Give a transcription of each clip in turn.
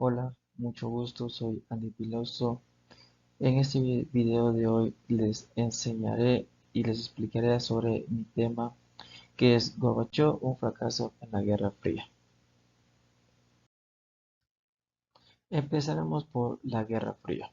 Hola, mucho gusto, soy Andy Piloso. En este video de hoy les enseñaré y les explicaré sobre mi tema que es Gorbachov, un fracaso en la Guerra Fría. Empezaremos por la Guerra Fría.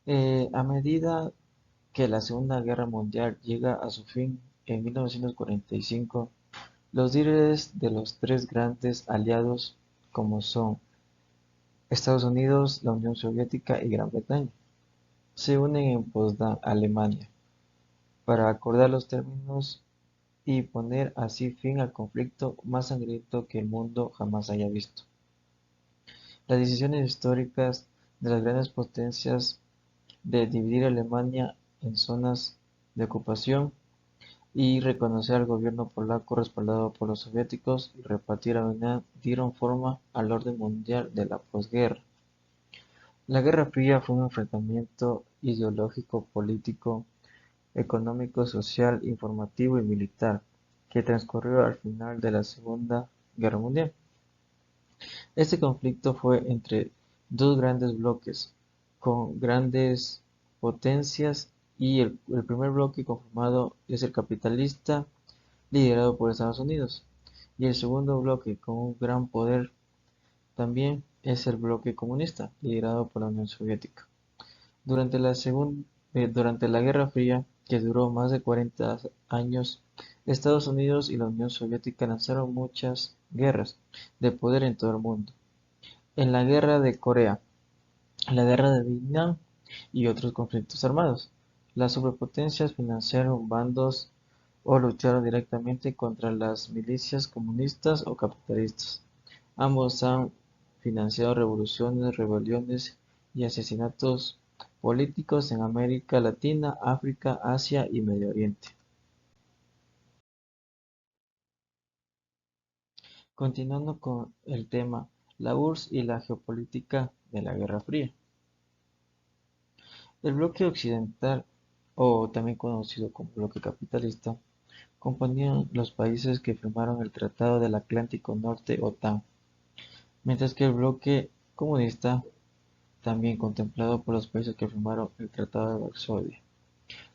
A medida que la Segunda Guerra Mundial llega a su fin en 1945, los líderes de los tres grandes aliados como son Estados Unidos, la Unión Soviética y Gran Bretaña se unen en Potsdam, Alemania, para acordar los términos y poner así fin al conflicto más sangriento que el mundo jamás haya visto. Las decisiones históricas de las grandes potencias de dividir Alemania en zonas de ocupación y reconocer al gobierno polaco respaldado por los soviéticos y repartir Alemania dieron forma al orden mundial de la posguerra. La Guerra Fría fue un enfrentamiento ideológico, político, económico, social, informativo y militar, que transcurrió al final de la Segunda Guerra Mundial. Este conflicto fue entre dos grandes bloques, con grandes potencias, y el primer bloque conformado es el capitalista, liderado por Estados Unidos, y el segundo bloque, con un gran poder también, es el bloque comunista, liderado por la Unión Soviética. Durante la Guerra Fría, que duró más de 40 años, Estados Unidos y la Unión Soviética lanzaron muchas guerras de poder en todo el mundo. En la Guerra de Corea, la Guerra de Vietnam y otros conflictos armados, las superpotencias financiaron bandos o lucharon directamente contra las milicias comunistas o capitalistas. Ambos han financiado revoluciones, rebeliones y asesinatos políticos en América Latina, África, Asia y Medio Oriente. Continuando con el tema, la URSS y la geopolítica de la Guerra Fría. El bloque occidental, o también conocido como bloque capitalista, componían los países que firmaron el Tratado del Atlántico Norte (OTAN), mientras que el bloque comunista, también contemplado por los países que firmaron el Tratado de Varsovia.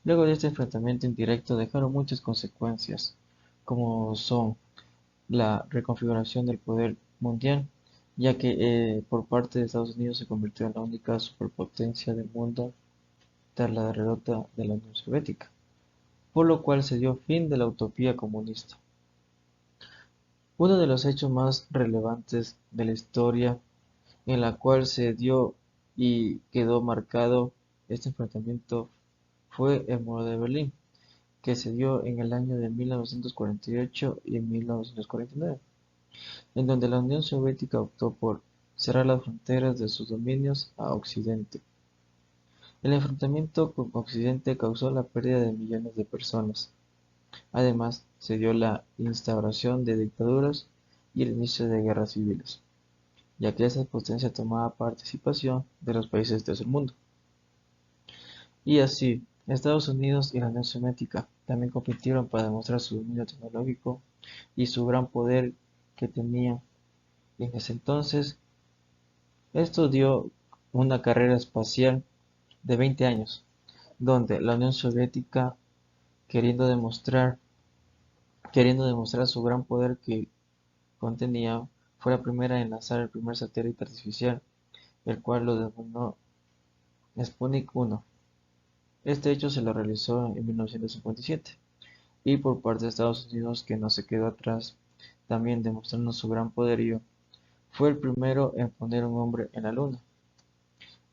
Luego de este enfrentamiento indirecto dejaron muchas consecuencias, como son la reconfiguración del poder mundial, ya que por parte de Estados Unidos se convirtió en la única superpotencia del mundo tras la derrota de la Unión Soviética, por lo cual se dio fin de la utopía comunista. Uno de los hechos más relevantes de la historia en la cual se dio y quedó marcado este enfrentamiento fue el Muro de Berlín, que se dio en el año de 1948 y 1949, en donde la Unión Soviética optó por cerrar las fronteras de sus dominios a Occidente. El enfrentamiento con Occidente causó la pérdida de millones de personas. Además, se dio la instauración de dictaduras y el inicio de guerras civiles, ya que esa potencia tomaba participación de los países del tercer mundo. Y así, Estados Unidos y la Unión Soviética también compitieron para demostrar su dominio tecnológico y su gran poder que tenían en ese entonces. Esto dio una carrera espacial de 20 años, donde la Unión Soviética, queriendo demostrar, queriendo demostrar su gran poder que contenía, fue la primera en lanzar el primer satélite artificial, el cual lo denominó Sputnik 1. Este hecho se lo realizó en 1957, y por parte de Estados Unidos, que no se quedó atrás, también demostrando su gran poderío, fue el primero en poner un hombre en la Luna.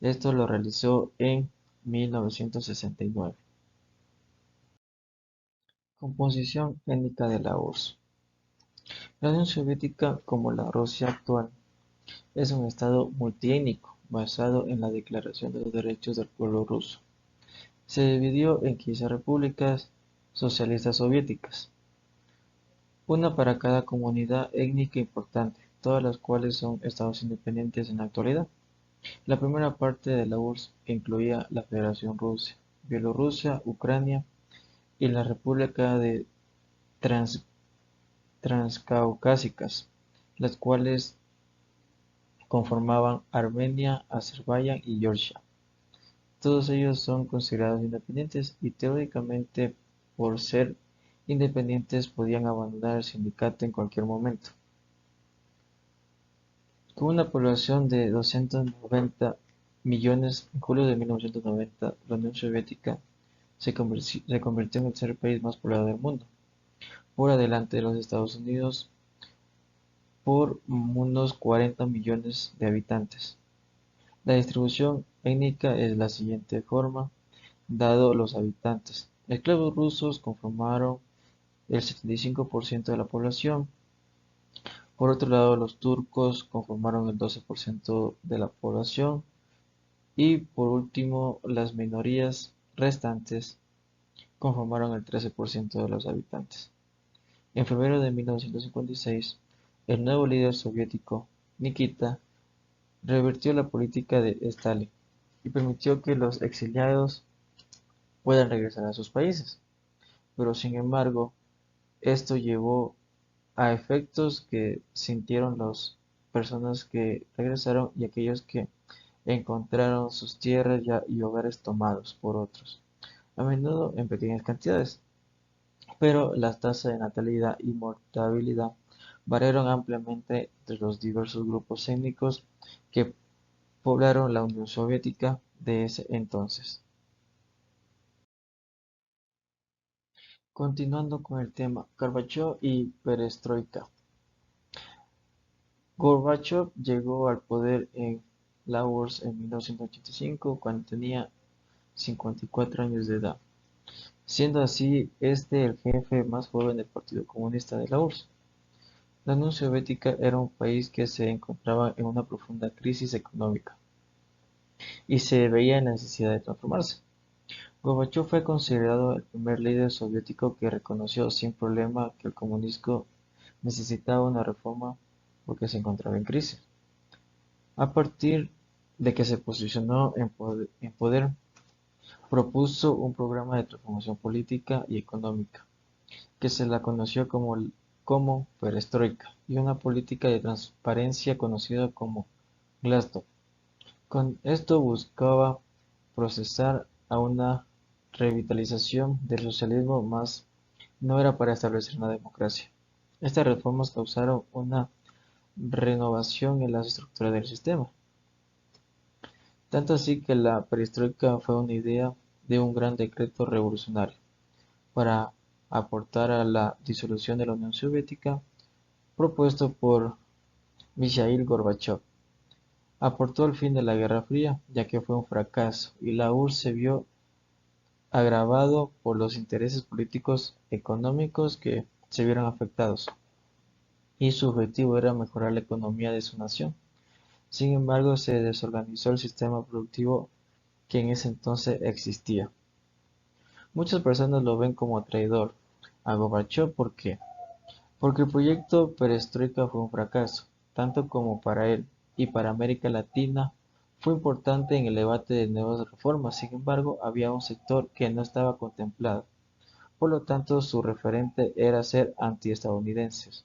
Esto lo realizó en 1969. Composición étnica de la URSS. La Unión Soviética, como la Rusia actual, es un estado multiétnico basado en la Declaración de los Derechos del Pueblo Ruso. Se dividió en 15 repúblicas socialistas soviéticas, una para cada comunidad étnica importante, todas las cuales son estados independientes en la actualidad. La primera parte de la URSS incluía la Federación Rusa, Bielorrusia, Ucrania y la República de Transcaucásicas, las cuales conformaban Armenia, Azerbaiyán y Georgia. Todos ellos son considerados independientes y teóricamente, por ser independientes, podían abandonar el sindicato en cualquier momento. Con una población de 290 millones, en julio de 1990, la Unión Soviética se convirtió en el tercer país más poblado del mundo, por delante de los Estados Unidos, por unos 40 millones de habitantes. La distribución étnica es de la siguiente forma, dado los habitantes. Esclavos rusos conformaron el 75% de la población. Por otro lado, los turcos conformaron el 12% de la población. Y por último, las minorías restantes conformaron el 13% de los habitantes. En febrero de 1956, el nuevo líder soviético, Nikita, revirtió la política de Stalin y permitió que los exiliados puedan regresar a sus países. Pero sin embargo, esto llevó a efectos que sintieron las personas que regresaron y aquellos que encontraron sus tierras y hogares tomados por otros, a menudo en pequeñas cantidades. Pero las tasas de natalidad y mortalidad variaron ampliamente entre los diversos grupos étnicos que poblaron la Unión Soviética de ese entonces. Continuando con el tema, Gorbachov y Perestroika. Gorbachov llegó al poder en Laos en 1985 cuando tenía 54 años de edad, siendo así el jefe más joven del Partido Comunista de Laos. La Unión Soviética era un país que se encontraba en una profunda crisis económica y se veía en la necesidad de transformarse. Gorbachov fue considerado el primer líder soviético que reconoció sin problema que el comunismo necesitaba una reforma porque se encontraba en crisis. A partir de que se posicionó en poder, propuso un programa de transformación política y económica, que se la conoció como perestroika, y una política de transparencia conocida como glasnost. Con esto buscaba procesar a una revitalización del socialismo, más no era para establecer una democracia. Estas reformas causaron una renovación en las estructuras del sistema. Tanto así que la perestroika fue una idea de un gran decreto revolucionario para aportar a la disolución de la Unión Soviética propuesto por Mikhail Gorbachov. Aportó al fin de la Guerra Fría, ya que fue un fracaso, y la URSS se vio agravado por los intereses políticos económicos que se vieron afectados, y su objetivo era mejorar la economía de su nación. Sin embargo, se desorganizó el sistema productivo que en ese entonces existía. Muchas personas lo ven como traidor a Gorbachov. ¿Por qué? Porque el proyecto Perestroika fue un fracaso, tanto como para él y para América Latina fue importante en el debate de nuevas reformas. Sin embargo, había un sector que no estaba contemplado, por lo tanto su referente era ser antiestadounidenses.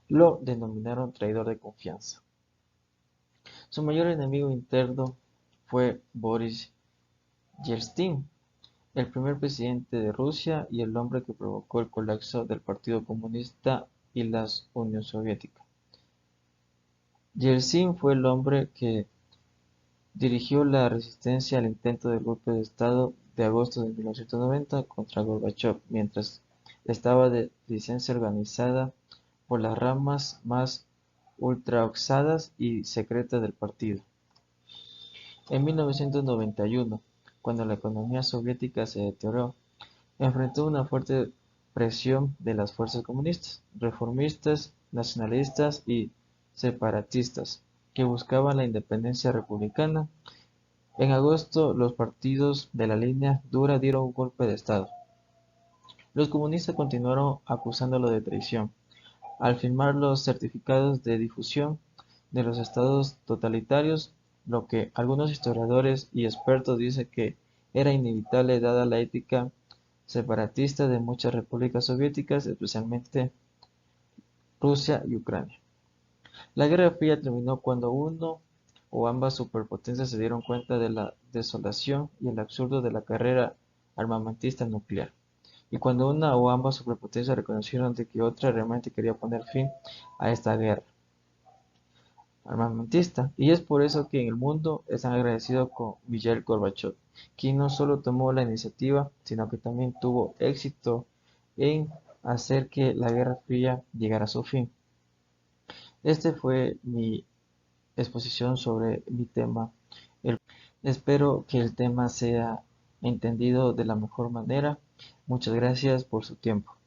Lo denominaron traidor de confianza. Su mayor enemigo interno fue Boris Yeltsin, el primer presidente de Rusia y el hombre que provocó el colapso del Partido Comunista y la Unión Soviética. Yeltsin fue el hombre que dirigió la resistencia al intento del golpe de Estado de agosto de 1990 contra Gorbachov, mientras estaba de licencia organizada por las ramas más ultraortodoxas y secretas del partido. En 1991, cuando la economía soviética se deterioró, enfrentó una fuerte presión de las fuerzas comunistas, reformistas, nacionalistas y separatistas, que buscaban la independencia republicana. En agosto, los partidos de la línea dura dieron un golpe de Estado. Los comunistas continuaron acusándolo de traición, al firmar los certificados de difusión de los estados totalitarios, lo que algunos historiadores y expertos dicen que era inevitable dada la ética separatista de muchas repúblicas soviéticas, especialmente Rusia y Ucrania. La Guerra Fría terminó cuando uno o ambas superpotencias se dieron cuenta de la desolación y el absurdo de la carrera armamentista nuclear, y cuando una o ambas superpotencias reconocieron de que otra realmente quería poner fin a esta guerra armamentista. Y es por eso que en el mundo están agradecidos con Mikhail Gorbachev, quien no solo tomó la iniciativa, sino que también tuvo éxito en hacer que la Guerra Fría llegara a su fin. Este fue mi exposición sobre mi tema. Espero que el tema sea entendido de la mejor manera. Muchas gracias por su tiempo.